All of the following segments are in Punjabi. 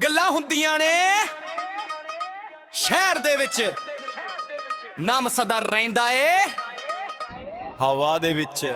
ਗੱਲਾਂ ਹੁੰਦੀਆਂ ਨੇ ਸ਼ਹਿਰ ਦੇ ਵਿੱਚ, ਨਾਮ ਸਦਾ ਰਹਿੰਦਾ ਏ ਹਵਾ ਦੇ ਵਿੱਚ।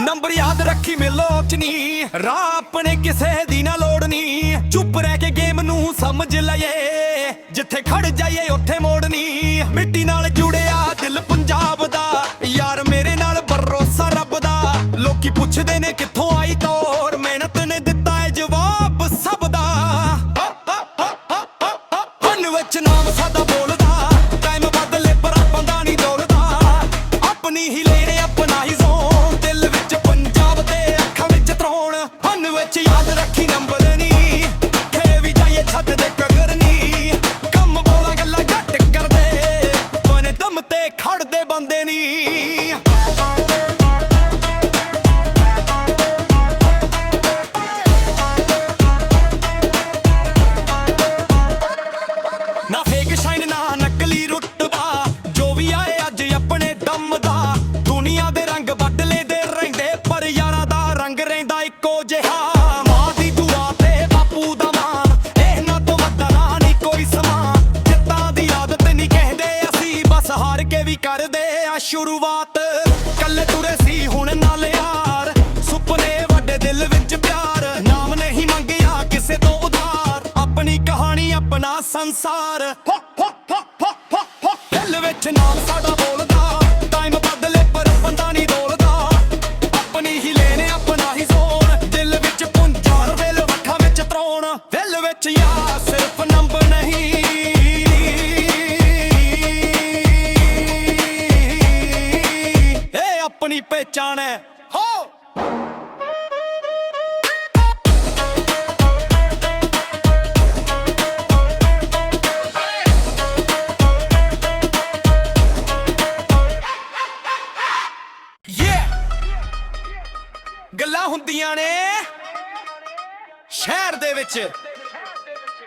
ਨੰਬਰ ਯਾਦ ਰੱਖੀ ਮੇਲੋਚ ਨੀ, ਰਾਹ ਆਪਣੇ ਕਿਸੇ ਦੀ ਨਾ ਲੋੜ ਨੀ। ਚੁੱਪ ਰਹਿ ਕੇ ਗੇਮ ਨੂੰ ਸਮਝ ਲਈਏ, ਜਿੱਥੇ ਖੜ ਜਾਈਏ ਉੱਥੇ ਮੋੜ ਨੀ। ਮਿੱਟੀ ਨਾਲ ਜੁੜਿਆ ਦਿਲ ਪੰਜਾਬ ਦਾ, ਯਾਰ ਮੇਰੇ ਨਾਲ ਭਰੋਸਾ ਰੱਬ ਦਾ। ਲੋਕੀ ਪੁੱਛਦੇ ਨੇ ਕਿੱਥੋਂ ਆਈ ਤੋਰ, ਮਿਹਨਤ ਨੇ ਦਿੱਤਾ ਏ ਜਵਾਬ ਸਭ ਦਾ। ਮਨ ਵਿੱਚ ਨਾਮ ਸਾਡਾ ਬੋਲਦਾ, ਟਾਈਮ ਬਦਲੇ ਪਰ ਆਪਾਂ ਦਾ ਨਹੀਂ ਦੌੜਦਾ। ਆਪਣੀ ਹੀ ਲੇਰੇ ਆਪਣਾ ਹੀ ਜ਼ੋਨ, ਦਿਲ ਵਿੱਚ ਪੰਜਾਬ ਦੇ ਅੱਖਾਂ ਵਿੱਚ ਤਰਾਉਣ। ਮਨ ਵਿੱਚ ਯਾਦ ਰੱਖੀ ਨੰਬਰ ਨੀ, ਖੇ ਵੀ ਜਾਈਏ ਛੱਤ ਦੇ ਕਗਰ ਨੀ। ਕੰਮ ਬੋਲਾ ਗੱਲਾਂ ਘੱਟ ਕਰਦੇ, ਬਨੇ ਦਮ ਤੇ ਖੜਦੇ ਬੰਦੇ ਨੀ। ਨਾ ਫੇਕ ਸ਼ਾਈਨ ਨਾ ਨਕਲੀ ਰੁਤਬਾ, ਜੋ ਵੀ ਆਏ ਅੱਜ ਆਪਣੇ ਦਮ ਦਾ। ਦੁਨੀਆ ਦੇ ਰੰਗ ਬਦਲੇ ਦੇ ਰਹਿੰਦੇ, ਪਰ ਯਾਰਾਂ ਦਾ ਰੰਗ ਰਹਿੰਦਾ ਇੱਕੋ ਜਿਹਾ। ਮਾਂ ਦੀ ਦੁਆ ਤੇ ਬਾਪੂ ਦਾ ਮਾਣ, ਇਹਨਾਂ ਤੋਂ ਵੱਡਾ ਨਹੀਂ ਕੋਈ ਸਮਾਂ। ਜਿੱਤਾਂ ਦੀ ਆਦਤ ਨਹੀਂ ਕਹਿੰਦੇ ਅਸੀਂ, ਬਸ ਹਾਰ ਕੇ ਵੀ ਕਰਦੇ ਆ ਸ਼ੁਰੂਆਤ। ਕੱਲੇ ਤੁਰੇ ਸੀ ਹੁਣ ਨਾਲ ਯਾਰ, ਸੁਪਨੇ ਵੱਡੇ ਦਿਲ ਵਿੱਚ ਪਿਆਰ। ਨਾਮ ਨਹੀਂ ਮੰਗਿਆ ਕਿਸੇ ਤੋਂ ਉਧਾਰ, ਆਪਣੀ ਕਹਾਣੀ ਆਪਣਾ ਸੰਸਾਰ। ਦਿਲ ਵਿੱਚ ਨਾਮ ਸਾਡਾ ਬੋਲਦਾ, ਟਾਈਮ ਬਦਲੇ ਪਰ ਬੰਦਾ ਨਹੀਂ ਡੋਲਦਾ। ਆਪਣੀ ਹੀ ਲੈਣੇ ਆਪਣਾ ਹੀ ਜ਼ੋਨ, ਦਿਲ ਵਿੱਚ ਪੁੰਜਾਰ ਵੇਲ ਵੱਖਾਂ ਵਿੱਚ ਤਰਾਉਣ। ਦਿਲ ਵਿੱਚ ਯਾਰ ਸਿਰਫ ਨੰਬਰ ਨਹੀਂ, ਇਹ ਆਪਣੀ ਪਹਿਚਾਣ ਹੈ। ਹੋ ਗੱਲਾਂ ਹੁੰਦੀਆਂ ਨੇ ਸ਼ਹਿਰ ਦੇ ਵਿੱਚ,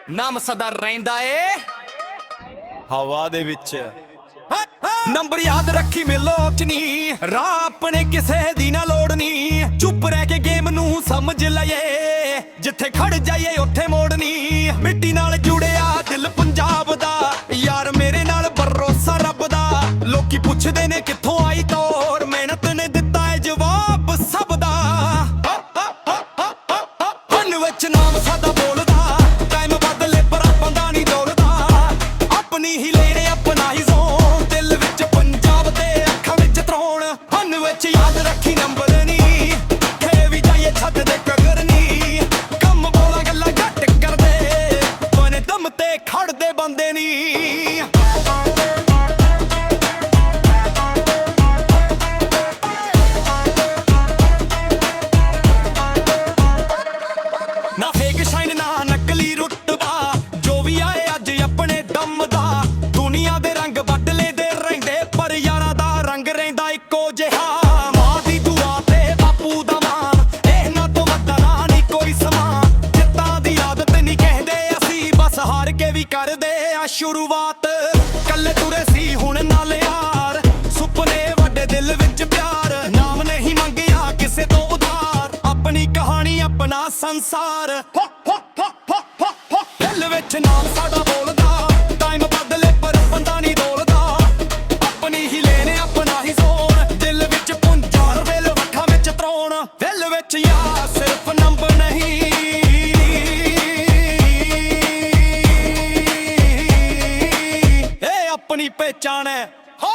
ਨਾਮ ਸਦਾ ਰਹਿੰਦਾ ਏ ਹਵਾ ਦੇ ਵਿੱਚ। ਨੰਬਰ ਯਾਦ ਰੱਖੀ ਮੇਲੋਚ ਨੀ, ਰਾਹ ਆਪਣੇ ਕਿਸੇ ਦੀ ਨਾ ਲੋੜ ਨੀ। ਚੁੱਪ ਰਹਿ ਕੇ ਗੇਮ ਨੂੰ ਸਮਝ ਲਈਏ, ਜਿੱਥੇ ਖੜ ਜਾਈਏ ਉੱਥੇ ਮੋੜ ਨੀ। ਮਿੱਟੀ ਨਾਲ ਜੁੜਿਆ ਦਿਲ ਪੰਜਾਬ ਦਾ, ਯਾਰ ਮੇਰੇ ਨਾਲ ਭਰੋਸਾ ਰੱਬ ਦਾ। ਲੋਕੀ ਪੁੱਛਦੇ ਨੇ ਕਿੱਥੋਂ ਆਈ ਤੋਰ, ਮਿਹਨਤ ਨੇ ਦਿੱਤਾ ਏ ਜਵਾਬ ਸਭ ਦਾ। ਮਨ ਵਿੱਚ ਨਾਮ ਸਾਡਾ ਬੋਲਦਾ, ਟਾਈਮ ਬਦਲੇ ਪਰ ਆਪਾਂ ਦਾ ਨਹੀਂ ਦੌੜਦਾ। ਆਪਣੀ ਹੀ ਲੇਰੇ ਆਪਣਾ ਹੀ ਜ਼ੋਨ, ਦਿਲ ਵਿੱਚ ਪੰਜਾਬ ਦੇ ਅੱਖਾਂ ਵਿੱਚ ਤਰਾਉਣ। ਮਨ ਵਿੱਚ ਯਾਦ ਰੱਖੀ ਨੰਬਰ ਨੀ, ਖੇ ਵੀ ਜਾਈਏ ਛੱਤ ਦੇ ਕਗਰ ਨੀ। ਕੰਮ ਬੋਲਾ ਗੱਲਾਂ ਘੱਟ ਕਰਦੇ, ਬਨੇ ਦਮ ਤੇ ਖੜਦੇ ਬੰਦੇ ਨੀ। ਨਾ ਫੇਕ ਸ਼ਾਈਨ ਨਾ ਨਕਲੀ ਰੁਤਬਾ, ਜੋ ਵੀ ਆਏ ਅੱਜ ਆਪਣੇ ਦਮ ਦਾ। ਦੁਨੀਆ ਦੇ ਰੰਗ ਬਦਲੇ ਦੇ ਰਹਿੰਦੇ, ਪਰ ਯਾਰਾਂ ਦਾ ਰੰਗ ਰਹਿੰਦਾ ਇੱਕੋ ਜਿਹਾ। ਮਾਂ ਦੀ ਦੁਆ ਤੇ ਬਾਪੂ ਦਾ ਮਾਣ, ਇਹਨਾਂ ਤੋਂ ਵੱਡਾ ਨਹੀਂ ਕੋਈ ਸਮਾਂ। ਜਿੱਤਾਂ ਦੀ ਆਦਤ ਨਹੀਂ ਕਹਿੰਦੇ ਅਸੀਂ, ਬਸ ਹਾਰ ਕੇ ਵੀ ਕਰਦੇ ਆ ਸ਼ੁਰੂਆਤ। ਕੱਲੇ ਤੁਰੇ ਸੀ ਹੁਣ ਨਾਲ ਯਾਰ, ਸੁਪਨੇ ਵੱਡੇ ਦਿਲ ਵਿੱਚ ਪਿਆਰ। ਨਾਮ ਨਹੀਂ ਮੰਗਿਆ ਕਿਸੇ ਤੋਂ ਉਧਾਰ, ਆਪਣੀ ਕਹਾਣੀ ਆਪਣਾ ਸੰਸਾਰ। ਦਿਲ ਵਿੱਚ ਨਾਮ ਸਾਡਾ ਬੋਲਦਾ, ਟਾਈਮ ਬਦਲੇ ਪਰ ਬੰਦਾ ਨਹੀਂ ਡੋਲਦਾ। ਆਪਣੀ ਹੀ ਲੈਣੇ ਆਪਣਾ ਹੀ ਜ਼ੋਨ, ਦਿਲ ਵਿੱਚ ਪੁੰਜਾਰ ਵੇਲ ਵੱਖਾਂ ਵਿੱਚ ਤਰਾਉਣ। ਦਿਲ ਵਿੱਚ ਯਾਰ ਸਿਰਫ ਨੰਬਰ ਨਹੀਂ, ਇਹ ਆਪਣੀ ਪਹਿਚਾਣ ਹੈ। ਹੋ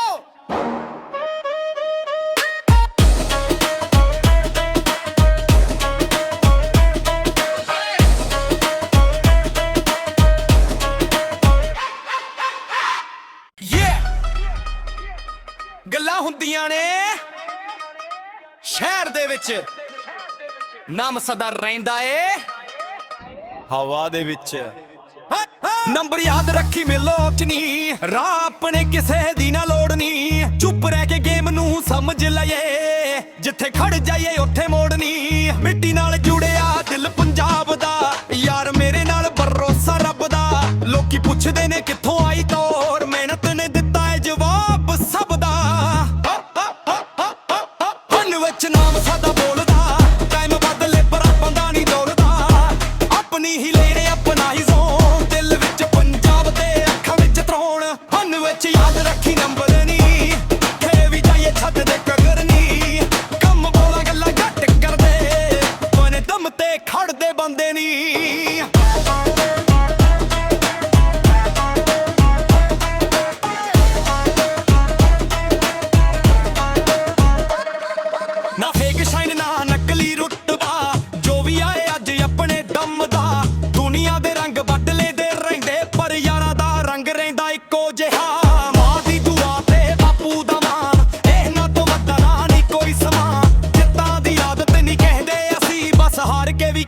ਗੱਲਾਂ ਹੁੰਦੀਆਂ ਨੇ ਸ਼ਹਿਰ ਦੇ ਵਿੱਚ, ਨਾਮ ਸਦਾ ਰਹਿੰਦਾ ਏ ਹਵਾ ਦੇ ਵਿੱਚ। ਨੰਬਰ ਯਾਦ ਰੱਖੀ ਮੇਲੋਚ ਨੀ, ਰਾਹ ਆਪਣੇ ਕਿਸੇ ਦੀ ਨਾ ਲੋੜ ਨੀ। ਚੁੱਪ ਰਹਿ ਕੇ ਗੇਮ ਨੂੰ ਸਮਝ ਲਈਏ, ਜਿੱਥੇ ਖੜ ਜਾਈਏ ਉੱਥੇ ਮੋੜ ਨੀ। ਮਿੱਟੀ ਨਾਲ ਜੁੜਿਆ ਦਿਲ ਪੰਜਾਬ ਦਾ, ਯਾਰ ਮੇਰੇ ਨਾਲ ਭਰੋਸਾ ਰੱਬ ਦਾ। ਲੋਕੀ ਪੁੱਛਦੇ ਨੇ ਕਿੱਥੋਂ ਆਈ ਤੋਰ, ਮਿਹਨਤ ਨੇ ਦਿੱਤਾ ਏ ਜਵਾਬ ਸਭ ਦਾ। ਮਨ ਵਿੱਚ ਨਾਮ ਸਾਡਾ ਬੋਲਦਾ, ਟਾਈਮ ਬਦਲੇ ਪਰ ਆਪਾਂ ਦਾ ਨਹੀਂ ਦੌੜਦਾ। ਆਪਣੀ ਹੀ ਲੇਰੇ ਆਪਣਾ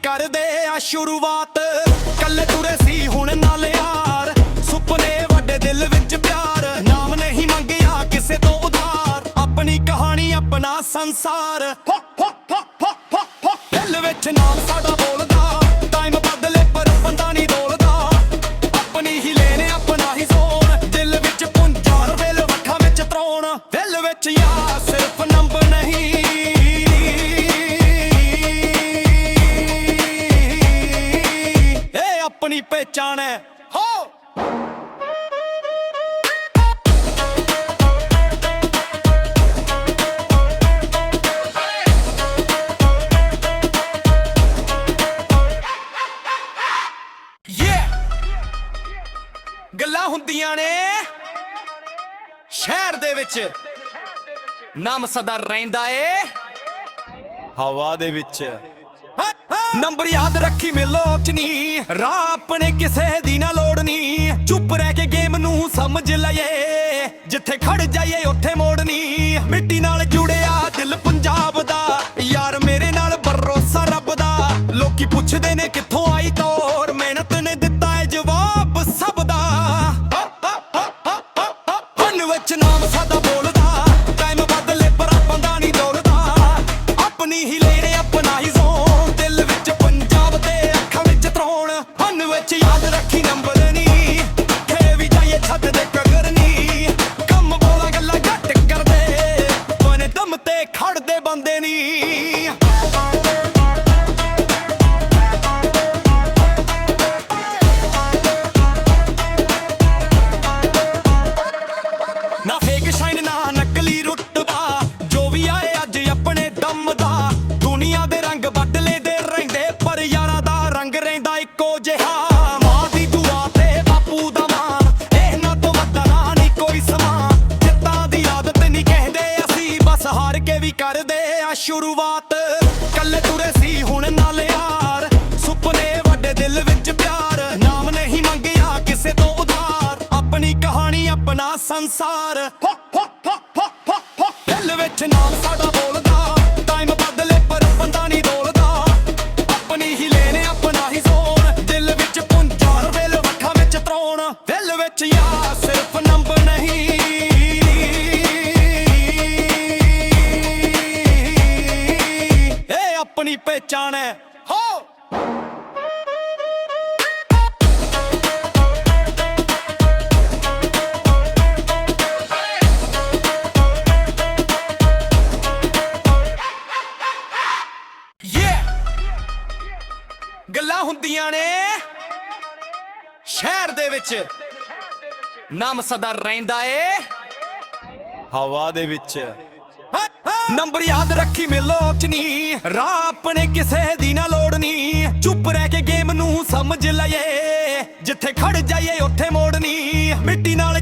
ਕਰਦੇ ਆ ਸ਼ੁਰੂਆਤ ਕੱਲੇ ਤੁਰੇ ਸੀ ਹੁਣ ਨਾਲ ਯਾਰ ਸੁਪਨੇ ਵੱਡੇ ਦਿਲ ਵਿੱਚ ਪਿਆਰ ਨਾਮ ਨਹੀਂ ਮੰਗਿਆ ਕਿਸੇ ਤੋਂ ਉਧਾਰ ਆਪਣੀ ਕਹਾਣੀ ਆਪਣਾ ਸੰਸਾਰ ਦਿਲ ਵਿੱਚ ਨਾਮ ਸਾਡਾ ਬੋਲਦਾ ਟਾਈਮ ਬਦਲੇ ਪਰ ਬੰਦਾ ਨਹੀਂ ਡੋਲਦਾ ਆਪਣੀ ਹੀ ਲੈਣੇ ਆਪਣਾ ਹੀ ਜ਼ੋਰ ਦਿਲ ਵਿੱਚ ਪੁੰਜਾਰ ਵੇਲ ਵੱਖਾਂ ਵਿੱਚ ਤਰਾਉਣ ਦਿਲ ਵਿੱਚ ਯਾਰ ਸਿਰਫ ਨੰਬਰ ਨਹੀਂ ਇਹ ਆਪਣੀ ਪਹਿਚਾਣ ਹੈ ਹੋ ਗੱਲਾਂ ਹੁੰਦੀਆਂ ਨੇ ਸ਼ਹਿਰ ਦੇ ਵਿੱਚ ਨਾਮ ਸਦਾ ਰਹਿੰਦਾ ਏ ਹਵਾ ਦੇ ਵਿੱਚ ਨੰਬਰ ਯਾਦ ਰੱਖੀ ਮਿਲੋਚ ਨਹੀਂ ਰਾਹ ਆਪਣੇ ਕਿਸੇ ਦੀ ਨਾ ਲੋੜ ਨਹੀਂ ਚੁੱਪ ਰਹਿ ਕੇ ਗੇਮ ਨੂੰ ਸਮਝ ਲਈਏ ਜਿੱਥੇ ਖੜ ਜਾਈਏ ਉੱਥੇ ਮੋੜ ਨਹੀਂ ਮਿੱਟੀ ਨਾਲ ਜੁੜਿਆ ਦਿਲ ਪੰਜਾਬ ਦਾ ਯਾਰ ਮੇਰੇ ਨਾਲ ਭਰੋਸਾ ਰੱਬ ਦਾ ਲੋਕੀ ਪੁੱਛਦੇ ਨੇ ਕਿੱਥੋਂ ਆਈ ਤੋਰ ਮਿਹਨਤ ਨੇ ਦਿੱਤਾ ਹੈ ਜਵਾਬ ਸਭ ਦਾ ਮਨ ਵਿੱਚ ਨਾਮ ਸਾਡਾ ਬੋਲਦਾ ਟਾਈਮ ਬਦਲੇ ਪਰ ਬੰਦਾ ਨਹੀਂ ਡੋਲਦਾ ਆਪਣੀ ਹੀ ਲੈਣੇ ਆਪਣਾ ਹੀ ਜ਼ੋਨ ਦਿਲ ਵਿੱਚ ਪੰਜਾਬ ਦੇ ਅੱਖਾਂ ਵਿੱਚ ਤਰਾਉਣ ਮਨ ਵਿੱਚ ਯਾਦ ਰੱਖੀ ਨੰਬਰ ਨਹੀਂ ਖੇ ਵੀ ਜਾਈਏ ਛੱਡ ਦੇ ਕਗਰ ਨਹੀਂ ਕੰਮ ਬੋਲਾਂ ਗੱਲਾਂ ਘੱਟ ਕਰਦੇ ਬਨੇ ਦਮ ਤੇ ਖੜਦੇ ਬੰਦੇ ਨਹੀਂ ਨਾ ਫੇਕ ਸ਼ਾਈਨ ਨਾ ਨਕਲੀ ਰੁਤਬਾ ਜੋ ਵੀ ਆਏ ਅੱਜ ਆਪਣੇ ਦਮ ਦਾ ਦੁਨੀਆ ਦੇ ਰੰਗ ਬਦਲੇ ਦੇ ਰਹਿੰਦੇ ਪਰ ਯਾਰਾਂ ਦਾ ਰੰਗ ਰਹਿੰਦਾ ਇੱਕੋ ਜਿਹਾ ਮਾਂ ਦੀ ਦੁਆ ਤੇ ਬਾਪੂ ਦਾ ਮਾਨ ਇਹਨਾਂ ਤੋਂ ਵੱਧਣਾ ਨਹੀਂ ਕੋਈ ਸਮਾਂ ਜਿੱਤਾਂ ਦੀ ਆਦਤ ਨਹੀਂ ਕਹਿੰਦੇ ਅਸੀਂ ਬਸ ਹਾਰ ਕੇ ਵੀ ਕਰਦੇ ਆ ਸ਼ੁਰੂਆਤ ਕੱਲੇ ਤੁਰੇ ਸੀ ਹੁਣ ਨਾਲ ਯਾਰ ਸੁਪਨੇ ਵੱਡੇ ਦਿਲ ਵਿੱਚ ਪਿਆਰ ਨਾਮ ਨਹੀਂ ਮੰਗਿਆ ਕਿਸੇ ਤੋਂ ਉਧਾਰ ਆਪਣੀ ਕਹਾਣੀ ਆਪਣਾ ਸੰਸਾਰ ਦਿਲ ਵਿੱਚ ਨਾਮ ਸਾਡਾ ਬੋਲਦਾ ਟਾਈਮ ਬਦਲੇ ਪਰ ਬੰਦਾ ਨਹੀਂ ਡੋਲਦਾ ਆਪਣੀ ਹੀ ਲੈਣੇ ਆਪਣਾ ਹੀ ਜ਼ੋਰ ਦਿਲ ਵਿੱਚ ਪੁੰਜਾਰ ਵੇਲ ਵੱਖਾਂ ਵਿੱਚ ਤਰਾਉਣ ਦਿਲ ਵਿੱਚ ਯਾਰ ਸਿਰਫ ਨੰਬਰ ਨਹੀਂ ਇਹ ਆਪਣੀ ਪਹਿਚਾਣ ਹੈ ਹੋ ਗੱਲਾਂ ਹੁੰਦੀਆਂ ਨੇ ਸ਼ਹਿਰ ਦੇ ਵਿੱਚ ਨਾਮ ਸਦਾ ਰਹਿੰਦਾ ਏ ਹਵਾ ਦੇ ਵਿੱਚ ਨੰਬਰ ਯਾਦ ਰੱਖੀ ਮਿਲੋਚ ਨਹੀਂ ਰਾਹ ਆਪਣੇ ਕਿਸੇ ਦੀ ਨਾ ਲੋੜ ਨਹੀਂ ਚੁੱਪ ਰਹਿ ਕੇ ਗੇਮ ਨੂੰ ਸਮਝ ਲਈਏ ਜਿੱਥੇ ਖੜ ਜਾਈਏ ਉੱਥੇ ਮੋੜ ਨਹੀਂ ਮਿੱਟੀ ਨਾਲ